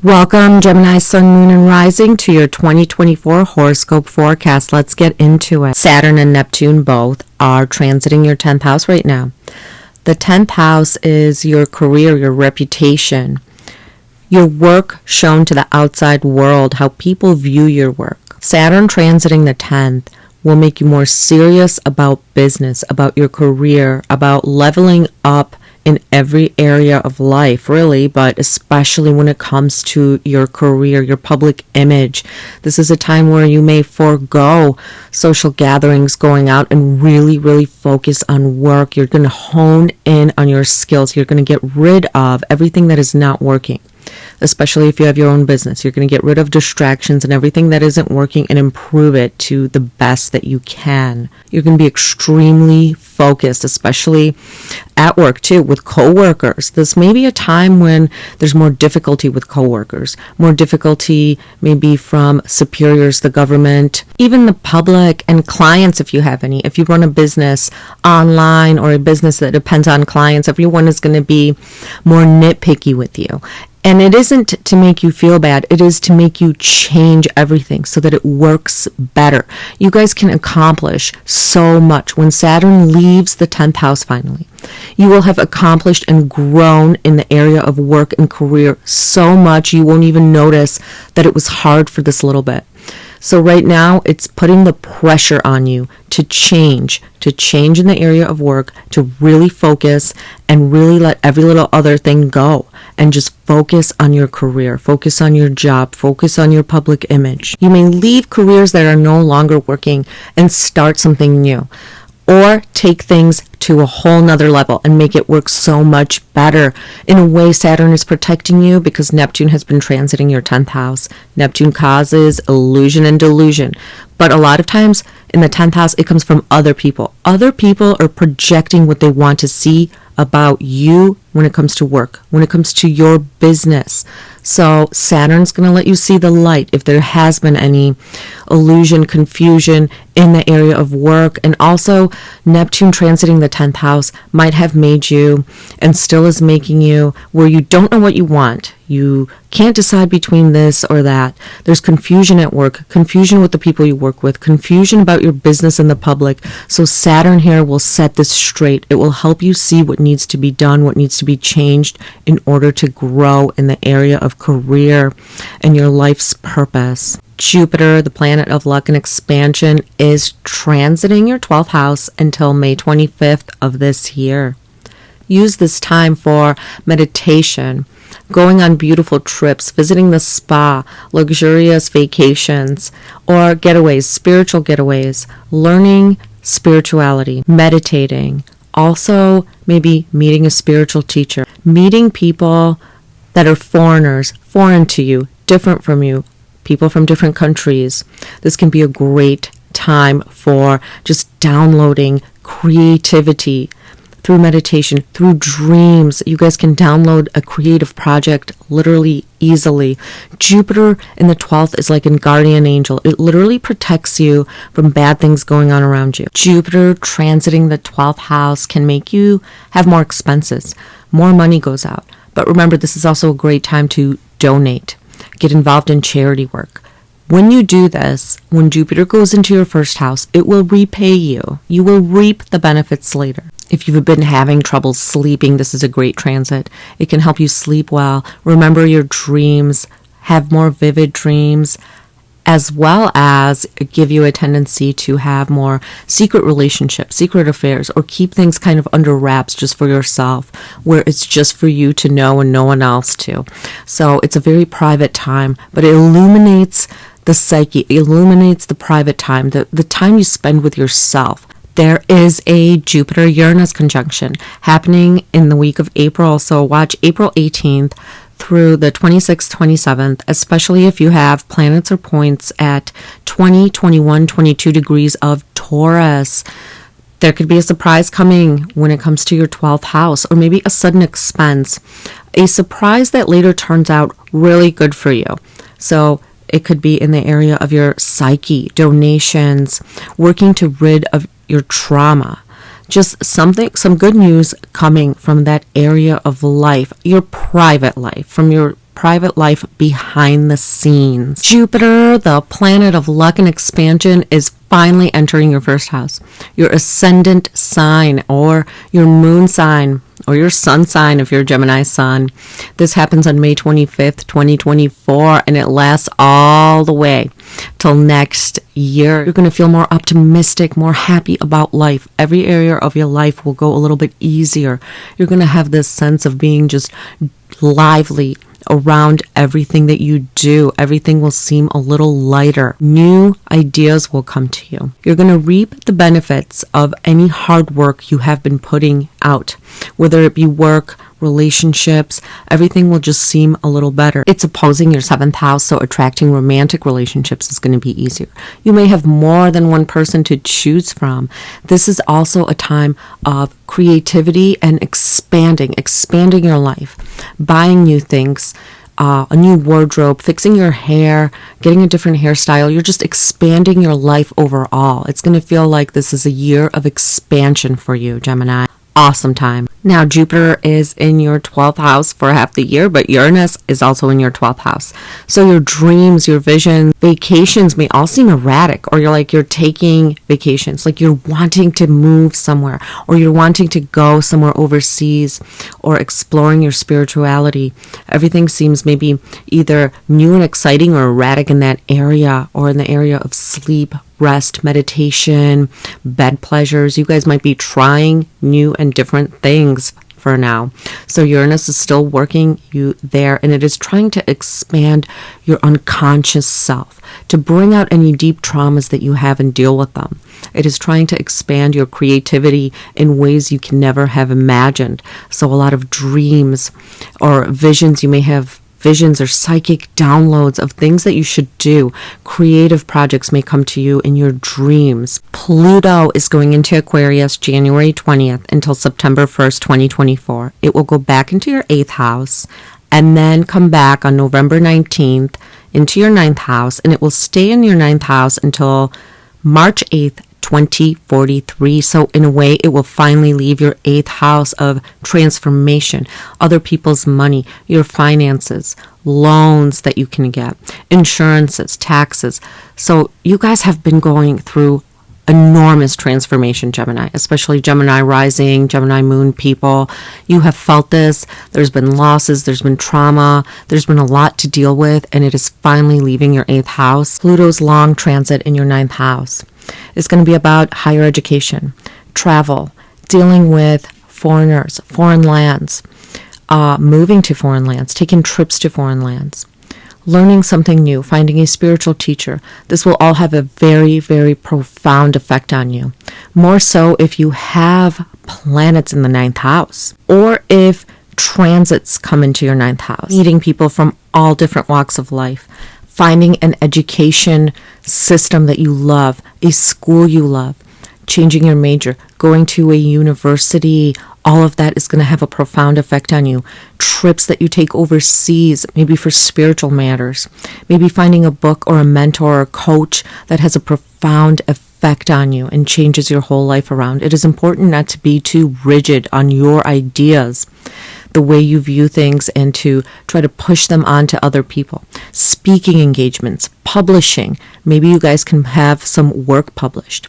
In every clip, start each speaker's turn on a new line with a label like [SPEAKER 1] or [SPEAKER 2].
[SPEAKER 1] Welcome, Gemini, Sun, Moon, and Rising, to your 2024 horoscope forecast. Let's get into it. Saturn and Neptune both are transiting your 10th house right now. The 10th house is your career, your reputation, your work shown to the outside world, how people view your work. Saturn transiting the 10th will make you more serious about business, about your career, about leveling up in every area of life, really, but especially when it comes to your career, your public image. This is a time where you may forego social gatherings, going out, and really focus on work. You're going to hone in on your skills. You're going to get rid of everything that is not working. Especially if you have your own business, you're going to get rid of distractions and everything that isn't working and improve it to the best that you can. You're going to be extremely focused, especially at work too, with coworkers. This may be a time when there's more difficulty with coworkers, more difficulty maybe from superiors, the government, even the public, and clients if you have any. If you run a business online or a business that depends on clients, everyone is going to be more nitpicky with you. And it isn't to make you feel bad. It is to make you change everything so that it works better. You guys can accomplish so much. When Saturn leaves the 10th house finally, you will have accomplished and grown in the area of work and career so much you won't even notice that it was hard for this little bit. So right now, it's putting the pressure on you to change in the area of work, to really focus and really let every little other thing go and just focus on your career, focus on your job, focus on your public image. You may leave careers that are no longer working and start something new, or take things to a whole nother level and make it work so much better. In a way, Saturn is protecting you because Neptune has been transiting your 10th house. Neptune causes illusion and delusion. But a lot of times in the 10th house, it comes from other people. Other people are projecting what they want to see about you when it comes to work, when it comes to your business. So Saturn's going to let you see the light if there has been any illusion, confusion in the area of work. And also Neptune transiting the 10th house might have made you, and still is making you, where you don't know what you want. You can't decide between this or that. There's confusion at work, confusion with the people you work with, confusion about your business and the public. So Saturn here will set this straight. It will help you see what needs to be done, what needs to be changed in order to grow in the area of career and your life's purpose. Jupiter, the planet of luck and expansion, is transiting your 12th house until May 25th of this year. Use this time for meditation, going on beautiful trips, visiting the spa, luxurious vacations, or getaways, spiritual getaways, learning spirituality, meditating. Also, maybe meeting a spiritual teacher, meeting people that are foreign to you, different from you, people from different countries. This can be a great time for just downloading creativity through meditation, through dreams. You guys can download a creative project literally easily. Jupiter in the 12th is like a guardian angel. It literally protects you from bad things going on around you. Jupiter transiting the 12th house can make you have more expenses. More money goes out. But remember, this is also a great time to donate. Get involved in charity work. When you do this, when Jupiter goes into your first house, it will repay you. You will reap the benefits later. If you've been having trouble sleeping, this is a great transit. It can help you sleep well, remember your dreams, have more vivid dreams, as well as give you a tendency to have more secret relationships, secret affairs, or keep things kind of under wraps just for yourself, where it's just for you to know and no one else to. So it's a very private time, but it illuminates the psyche, it illuminates the private time, the time you spend with yourself. There is a Jupiter-Uranus conjunction happening in the week of April, so watch April 18th through the 26th, 27th, especially if you have planets or points at 20, 21, 22 degrees of Taurus. There could be a surprise coming when it comes to your 12th house, or maybe a sudden expense, a surprise that later turns out really good for you. So it could be in the area of your psyche, donations, working to rid of your trauma. Just some good news coming from that area of life, your private life, from your private life behind the scenes. Jupiter, the planet of luck and expansion, is finally entering your first house, your ascendant sign or your moon sign or your sun sign if you're a Gemini sun. This happens on May 25th, 2024, and it lasts all the way till next year. You're going to feel more optimistic, more happy about life. Every area of your life will go a little bit easier. You're going to have this sense of being just lively around everything that you do. Everything will seem a little lighter. New ideas will come to you. You're going to reap the benefits of any hard work you have been putting out, whether it be work, relationships. Everything will just seem a little better. It's opposing your 7th house, so attracting romantic relationships is going to be easier. You may have more than one person to choose from. This is also a time of creativity and expanding your life, buying new things, a new wardrobe, fixing your hair, getting a different hairstyle. You're just expanding your life overall. It's going to feel like this is a year of expansion for you, Gemini. Awesome time. Now, Jupiter is in your 12th house for half the year, but Uranus is also in your 12th house. So your dreams, your visions, vacations may all seem erratic, or you're taking vacations, like you're wanting to move somewhere, or you're wanting to go somewhere overseas, or exploring your spirituality. Everything seems maybe either new and exciting or erratic in that area, or in the area of sleep, rest, meditation, bed pleasures. You guys might be trying new and different things for now. So Uranus is still working you there, and it is trying to expand your unconscious self, to bring out any deep traumas that you have and deal with them. It is trying to expand your creativity in ways you can never have imagined. So a lot of dreams or visions, you may have visions or psychic downloads of things that you should do. Creative projects may come to you in your dreams. Pluto is going into Aquarius January 20th until September 1st, 2024. It will go back into your 8th house and then come back on November 19th into your 9th house, and it will stay in your 9th house until March 8th, 2043. So in a way, it will finally leave your 8th house of transformation, other people's money, your finances, loans that you can get, insurances, taxes. So you guys have been going through enormous transformation, Gemini, especially Gemini rising, Gemini moon people. You have felt this. There's been losses, there's been trauma, there's been a lot to deal with, and it is finally leaving your 8th house. Pluto's long transit in your 9th house. It's going to be about higher education, travel, dealing with foreigners, foreign lands, moving to foreign lands, taking trips to foreign lands, learning something new, finding a spiritual teacher. This will all have a very, very profound effect on you. More so if you have planets in the 9th house, or if transits come into your 9th house, meeting people from all different walks of life, finding an education system that you love, a school you love, changing your major, going to a university. All of that is going to have a profound effect on you. Trips that you take overseas, maybe for spiritual matters, maybe finding a book or a mentor or a coach that has a profound effect on you and changes your whole life around. It is important not to be too rigid on your ideas, the way you view things, and to try to push them on to other people. Speaking engagements, publishing. Maybe you guys can have some work published.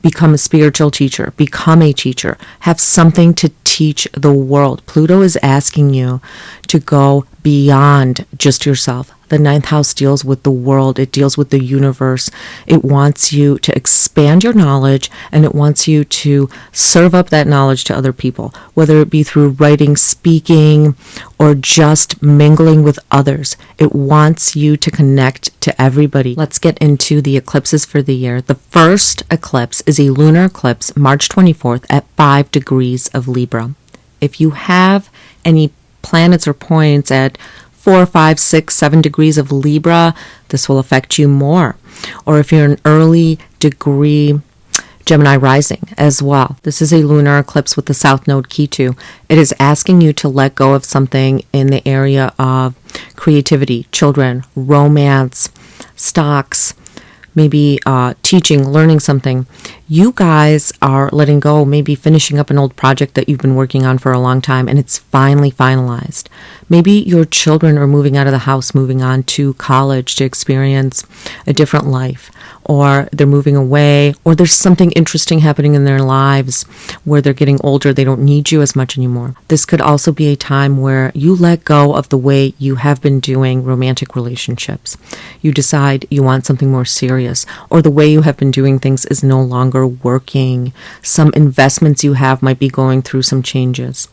[SPEAKER 1] Become a spiritual teacher. Become a teacher. Have something to teach the world. Pluto is asking you to go beyond just yourself. The 9th house deals with the world. It deals with the universe. It wants you to expand your knowledge, and it wants you to serve up that knowledge to other people, whether it be through writing, speaking, or just mingling with others. It wants you to connect to everybody. Let's get into the eclipses for the year. The first eclipse is a lunar eclipse, March 24th at 5 degrees of Libra. If you have any planets or points at 4, 5, 6, 7 degrees of Libra, this will affect you more. Or if you're an early degree Gemini rising as well. This is a lunar eclipse with the South Node Ketu. It is asking you to let go of something in the area of creativity, children, romance, stocks, maybe teaching, learning something. You guys are letting go, maybe finishing up an old project that you've been working on for a long time and it's finally finalized. Maybe your children are moving out of the house, moving on to college to experience a different life, or they're moving away, or there's something interesting happening in their lives where they're getting older, they don't need you as much anymore. This could also be a time where you let go of the way you have been doing romantic relationships. You decide you want something more serious, or the way you have been doing things is no longer working. Some investments you have might be going through some changes.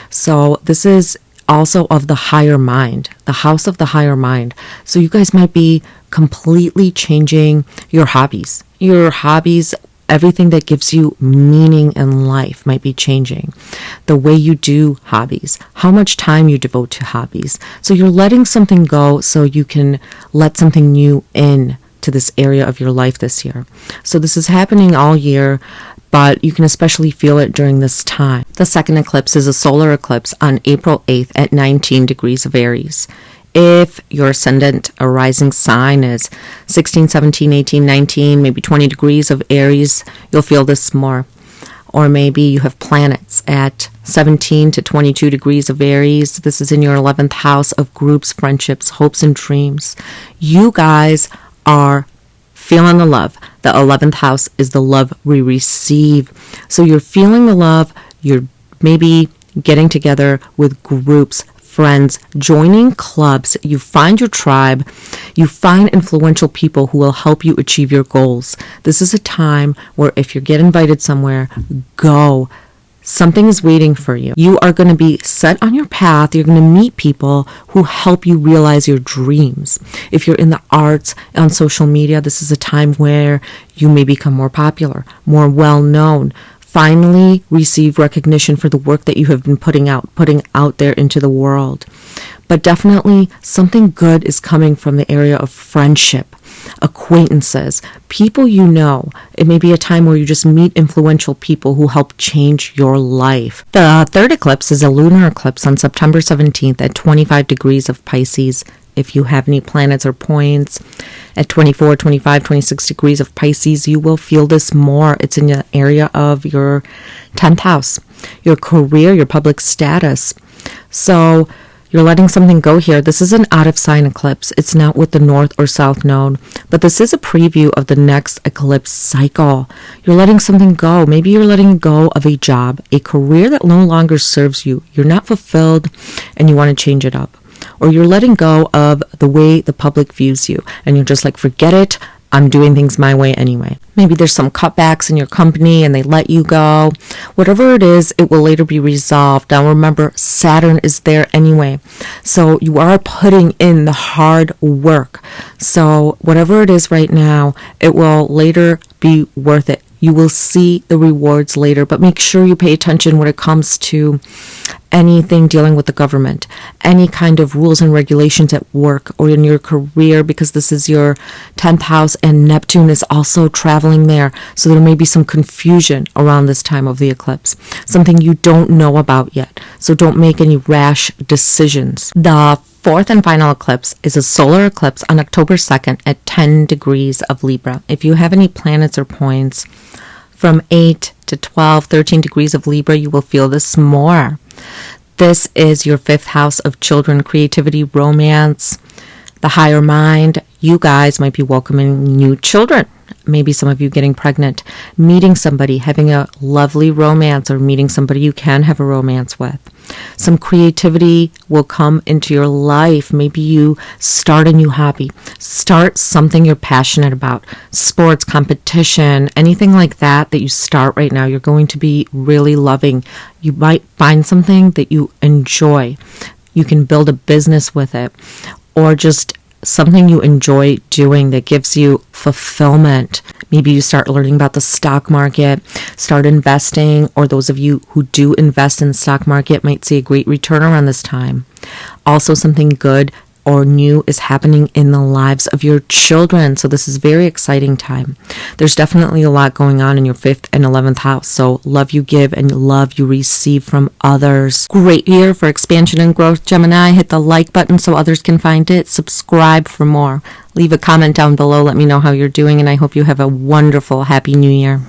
[SPEAKER 1] So this is also of the higher mind, the house of the higher mind. So you guys might be completely changing your hobbies. Your hobbies, everything that gives you meaning in life might be changing. The way you do hobbies, how much time you devote to hobbies. So you're letting something go so you can let something new in to this area of your life this year. So this is happening all year, but you can especially feel it during this time. The second eclipse is a solar eclipse on April 8th at 19 degrees of Aries. If your ascendant or rising sign is 16, 17, 18, 19, maybe 20 degrees of Aries, you'll feel this more. Or maybe you have planets at 17 to 22 degrees of Aries. This is in your 11th house of groups, friendships, hopes, and dreams. You guys are feeling the love. The 11th house is the love we receive. So you're feeling the love. You're maybe getting together with groups, friends, joining clubs. You find your tribe. You find influential people who will help you achieve your goals. This is a time where if you get invited somewhere, go. Something is waiting for you. You are going to be set on your path. You're going to meet people who help you realize your dreams. If you're in the arts, on social media, this is a time where you may become more popular, more well-known, finally receive recognition for the work that you have been putting out there into the world. But definitely something good is coming from the area of friendship, acquaintances, people you know. It may be a time where you just meet influential people who help change your life. The third eclipse is a lunar eclipse on September 17th at 25 degrees of Pisces. If you have any planets or points at 24, 25, 26 degrees of Pisces, you will feel this more. It's in the area of your 10th house, your career, your public status. So you're letting something go here. This is an out of sign eclipse. It's not with the north or south node, but this is a preview of the next eclipse cycle. You're letting something go. Maybe you're letting go of a job, a career that no longer serves you. You're not fulfilled and you want to change it up. Or you're letting go of the way the public views you and you're just like, forget it. I'm doing things my way anyway. Maybe there's some cutbacks in your company and they let you go. Whatever it is, it will later be resolved. Now remember, Saturn is there anyway. So you are putting in the hard work. So whatever it is right now, it will later be worth it. You will see the rewards later, but make sure you pay attention when it comes to anything dealing with the government, any kind of rules and regulations at work or in your career, because this is your 10th house and Neptune is also traveling there. So there may be some confusion around this time of the eclipse, something you don't know about yet. So don't make any rash decisions. The fourth and final eclipse is a solar eclipse on October 2nd at 10 degrees of Libra. If you have any planets or points from 8 to 12, 13 degrees of Libra, you will feel this more. This is your 5th house of children, creativity, romance, the higher mind. You guys might be welcoming new children. Maybe some of you getting pregnant, meeting somebody, having a lovely romance, or meeting somebody you can have a romance with. Some creativity will come into your life. Maybe you start a new hobby, start something you're passionate about, sports, competition, anything like that you start right now, you're going to be really loving. You might find something that you enjoy. You can build a business with it, or just something you enjoy doing that gives you fulfillment. Maybe you start learning about the stock market, start investing, or those of you who do invest in the stock market might see a great return around this time. Also something good or new is happening in the lives of your children. So this is a very exciting time. There's definitely a lot going on in your 5th and 11th house. So love you give and love you receive from others. Great year for expansion and growth, Gemini. Hit the like button so others can find it. Subscribe for more. Leave a comment down below. Let me know how you're doing, and I hope you have a wonderful, happy new year.